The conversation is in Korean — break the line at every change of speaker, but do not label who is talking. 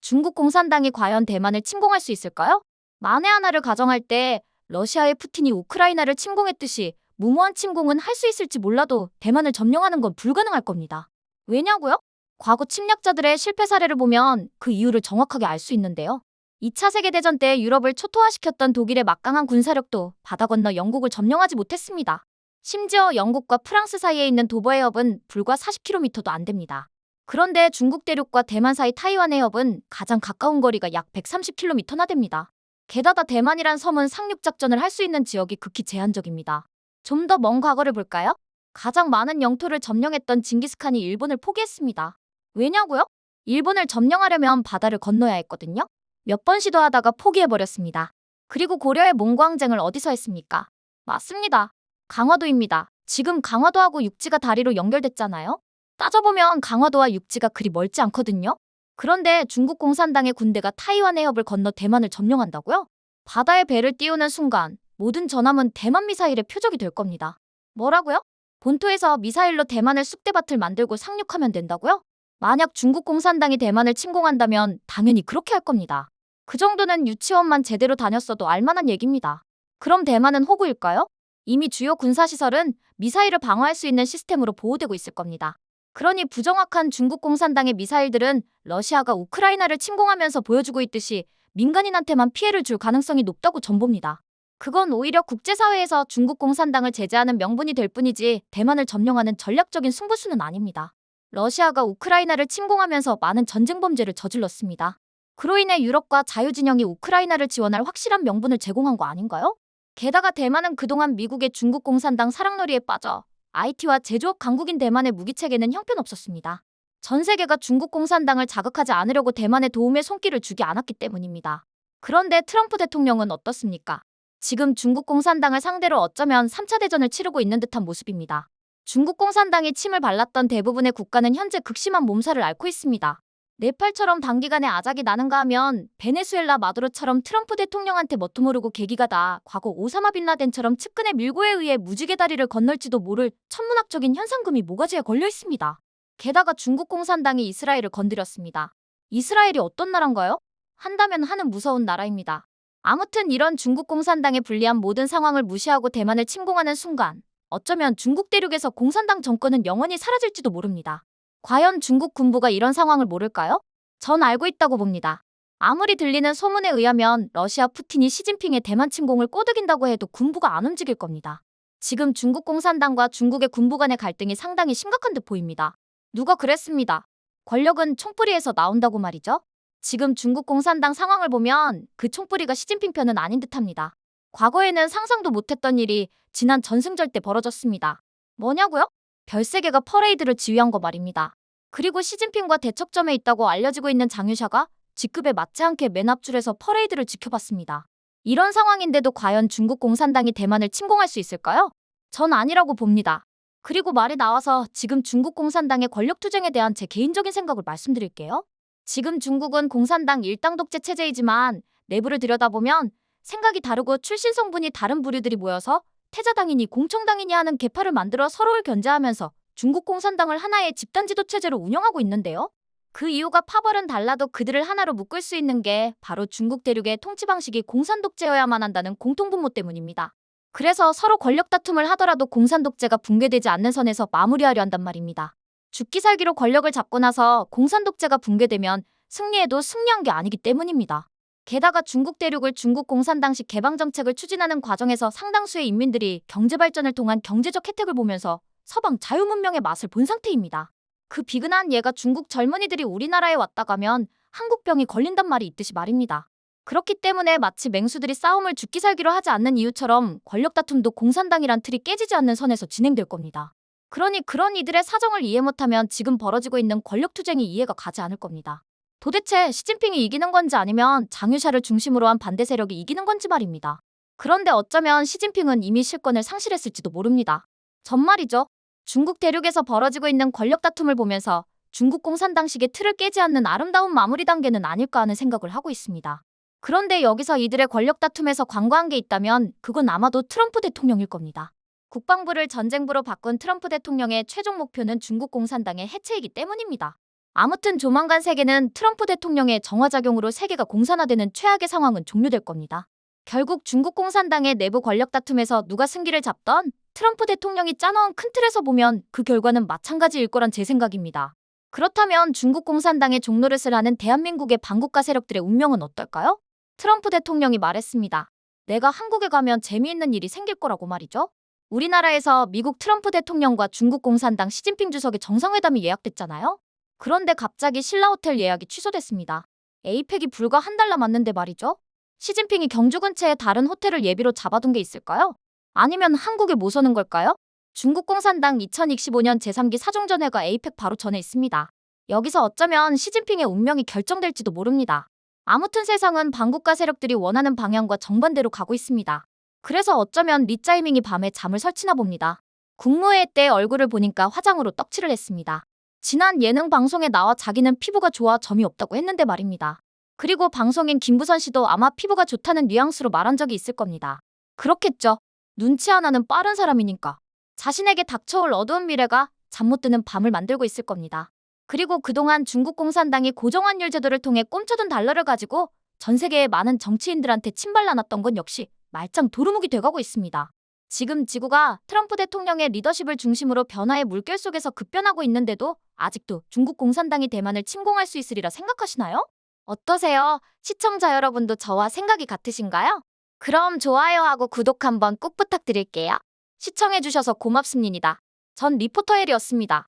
중국 공산당이 과연 대만을 침공할 수 있을까요? 만에 하나를 가정할 때 러시아의 푸틴이 우크라이나를 침공했듯이 무모한 침공은 할 수 있을지 몰라도 대만을 점령하는 건 불가능할 겁니다. 왜냐고요? 과거 침략자들의 실패 사례를 보면 그 이유를 정확하게 알 수 있는데요. 2차 세계대전 때 유럽을 초토화시켰던 독일의 막강한 군사력도 바다 건너 영국을 점령하지 못했습니다. 심지어 영국과 프랑스 사이에 있는 도버 해협은 불과 40km도 안 됩니다. 그런데 중국 대륙과 대만 사이 타이완 해협은 가장 가까운 거리가 약 130km나 됩니다. 게다가 대만이란 섬은 상륙작전을 할 수 있는 지역이 극히 제한적입니다. 좀 더 먼 과거를 볼까요? 가장 많은 영토를 점령했던 징기스칸이 일본을 포기했습니다. 왜냐고요? 일본을 점령하려면 바다를 건너야 했거든요. 몇 번 시도하다가 포기해버렸습니다. 그리고 고려의 몽고항쟁을 어디서 했습니까? 맞습니다. 강화도입니다. 지금 강화도하고 육지가 다리로 연결됐잖아요. 따져보면 강화도와 육지가 그리 멀지 않거든요. 그런데 중국 공산당의 군대가 타이완 해협을 건너 대만을 점령한다고요? 바다에 배를 띄우는 순간 모든 전함은 대만 미사일의 표적이 될 겁니다. 뭐라고요? 본토에서 미사일로 대만을 쑥대밭을 만들고 상륙하면 된다고요? 만약 중국 공산당이 대만을 침공한다면 당연히 그렇게 할 겁니다. 그 정도는 유치원만 제대로 다녔어도 알만한 얘기입니다. 그럼 대만은 호구일까요? 이미 주요 군사시설은 미사일을 방어할 수 있는 시스템으로 보호되고 있을 겁니다. 그러니 부정확한 중국 공산당의 미사일들은 러시아가 우크라이나를 침공하면서 보여주고 있듯이 민간인한테만 피해를 줄 가능성이 높다고 전봅니다. 그건 오히려 국제사회에서 중국 공산당을 제재하는 명분이 될 뿐이지 대만을 점령하는 전략적인 승부수는 아닙니다. 러시아가 우크라이나를 침공하면서 많은 전쟁 범죄를 저질렀습니다. 그로 인해 유럽과 자유진영이 우크라이나를 지원할 확실한 명분을 제공한 거 아닌가요? 게다가 대만은 그동안 미국의 중국 공산당 사랑놀이에 빠져 IT와 제조업 강국인 대만의 무기체계는 형편없었습니다. 전 세계가 중국 공산당을 자극하지 않으려고 대만에 도움의 손길을 주지 않았기 때문입니다. 그런데 트럼프 대통령은 어떻습니까? 지금 중국 공산당을 상대로 어쩌면 3차 대전을 치르고 있는 듯한 모습입니다. 중국 공산당이 침을 발랐던 대부분의 국가는 현재 극심한 몸살을 앓고 있습니다. 네팔처럼 단기간에 아작이 나는가 하면 베네수엘라 마두로처럼 트럼프 대통령한테 뭣도 모르고 계기가 다 과거 오사마 빈라덴처럼 측근의 밀고에 의해 무지개 다리를 건널지도 모를 천문학적인 현상금이 모가지에 걸려 있습니다. 게다가 중국 공산당이 이스라엘을 건드렸습니다. 이스라엘이 어떤 나라인가요? 한다면 하는 무서운 나라입니다. 아무튼 이런 중국 공산당에 불리한 모든 상황을 무시하고 대만을 침공하는 순간 어쩌면 중국 대륙에서 공산당 정권은 영원히 사라질지도 모릅니다. 과연 중국 군부가 이런 상황을 모를까요? 전 알고 있다고 봅니다. 아무리 들리는 소문에 의하면 러시아 푸틴이 시진핑의 대만 침공을 꼬드긴다고 해도 군부가 안 움직일 겁니다. 지금 중국 공산당과 중국의 군부 간의 갈등이 상당히 심각한 듯 보입니다. 누가 그랬습니다. 권력은 총뿌리에서 나온다고 말이죠. 지금 중국 공산당 상황을 보면 그 총뿌리가 시진핑 편은 아닌 듯합니다. 과거에는 상상도 못했던 일이 지난 전승절 때 벌어졌습니다. 뭐냐고요? 별세계가 퍼레이드를 지휘한 거 말입니다. 그리고 시진핑과 대척점에 있다고 알려지고 있는 장유샤가 직급에 맞지 않게 맨 앞줄에서 퍼레이드를 지켜봤습니다. 이런 상황인데도 과연 중국 공산당이 대만을 침공할 수 있을까요? 전 아니라고 봅니다. 그리고 말이 나와서 지금 중국 공산당의 권력투쟁에 대한 제 개인적인 생각을 말씀드릴게요. 지금 중국은 공산당 일당 독재 체제이지만 내부를 들여다보면 생각이 다르고 출신 성분이 다른 부류들이 모여서 태자당이니 공청당이니 하는 계파를 만들어 서로를 견제하면서 중국 공산당을 하나의 집단 지도 체제로 운영하고 있는데요. 그 이유가 파벌은 달라도 그들을 하나로 묶을 수 있는 게 바로 중국 대륙의 통치 방식이 공산 독재여야만 한다는 공통분모 때문입니다. 그래서 서로 권력 다툼을 하더라도 공산 독재가 붕괴되지 않는 선에서 마무리하려 한단 말입니다. 죽기 살기로 권력을 잡고 나서 공산 독재가 붕괴되면 승리해도 승리한 게 아니기 때문입니다. 게다가 중국 대륙을 중국 공산당식 개방 정책을 추진하는 과정에서 상당수의 인민들이 경제 발전을 통한 경제적 혜택을 보면서 서방 자유문명의 맛을 본 상태입니다. 그 비근한 예가 중국 젊은이들이 우리나라에 왔다 가면 한국병이 걸린단 말이 있듯이 말입니다. 그렇기 때문에 마치 맹수들이 싸움을 죽기 살기로 하지 않는 이유처럼 권력 다툼도 공산당이란 틀이 깨지지 않는 선에서 진행될 겁니다. 그러니 그런 이들의 사정을 이해 못하면 지금 벌어지고 있는 권력투쟁이 이해가 가지 않을 겁니다. 도대체 시진핑이 이기는 건지 아니면 장유샤를 중심으로 한 반대 세력이 이기는 건지 말입니다. 그런데 어쩌면 시진핑은 이미 실권을 상실했을지도 모릅니다. 전말이죠. 중국 대륙에서 벌어지고 있는 권력 다툼을 보면서 중국 공산당식의 틀을 깨지 않는 아름다운 마무리 단계는 아닐까 하는 생각을 하고 있습니다. 그런데 여기서 이들의 권력 다툼에서 관과한 게 있다면 그건 아마도 트럼프 대통령일 겁니다. 국방부를 전쟁부로 바꾼 트럼프 대통령의 최종 목표는 중국 공산당의 해체이기 때문입니다. 아무튼 조만간 세계는 트럼프 대통령의 정화작용으로 세계가 공산화되는 최악의 상황은 종료될 겁니다. 결국 중국 공산당의 내부 권력 다툼에서 누가 승기를 잡던 트럼프 대통령이 짜놓은 큰 틀에서 보면 그 결과는 마찬가지일 거란 제 생각입니다. 그렇다면 중국 공산당의 종노릇을 하는 대한민국의 반국가 세력들의 운명은 어떨까요? 트럼프 대통령이 말했습니다. 내가 한국에 가면 재미있는 일이 생길 거라고 말이죠. 우리나라에서 미국 트럼프 대통령과 중국 공산당 시진핑 주석의 정상회담이 예약됐잖아요. 그런데 갑자기 신라호텔 예약이 취소됐습니다. 에이펙이 불과 한 달 남았는데 말이죠. 시진핑이 경주 근처에 다른 호텔을 예비로 잡아둔 게 있을까요? 아니면 한국에 모서는 걸까요? 중국 공산당 2025년 제3기 사종전회가 에이펙 바로 전에 있습니다. 여기서 어쩌면 시진핑의 운명이 결정될지도 모릅니다. 아무튼 세상은 반국가 세력들이 원하는 방향과 정반대로 가고 있습니다. 그래서 어쩌면 리짜이밍이 밤에 잠을 설치나 봅니다. 국무회의 때 얼굴을 보니까 화장으로 떡칠을 했습니다. 지난 예능 방송에 나와 자기는 피부가 좋아 점이 없다고 했는데 말입니다. 그리고 방송인 김부선 씨도 아마 피부가 좋다는 뉘앙스로 말한 적이 있을 겁니다. 그렇겠죠. 눈치 하나는 빠른 사람이니까. 자신에게 닥쳐올 어두운 미래가 잠 못 드는 밤을 만들고 있을 겁니다. 그리고 그동안 중국 공산당이 고정환율 제도를 통해 꼼쳐둔 달러를 가지고 전 세계의 많은 정치인들한테 침발라놨던 건 역시 말짱 도루묵이 돼가고 있습니다. 지금 지구가 트럼프 대통령의 리더십을 중심으로 변화의 물결 속에서 급변하고 있는데도 아직도 중국 공산당이 대만을 침공할 수 있으리라 생각하시나요? 어떠세요? 시청자 여러분도 저와 생각이 같으신가요? 그럼 좋아요하고 구독 한번 꼭 부탁드릴게요. 시청해주셔서 고맙습니다. 전 리포터 헬이었습니다.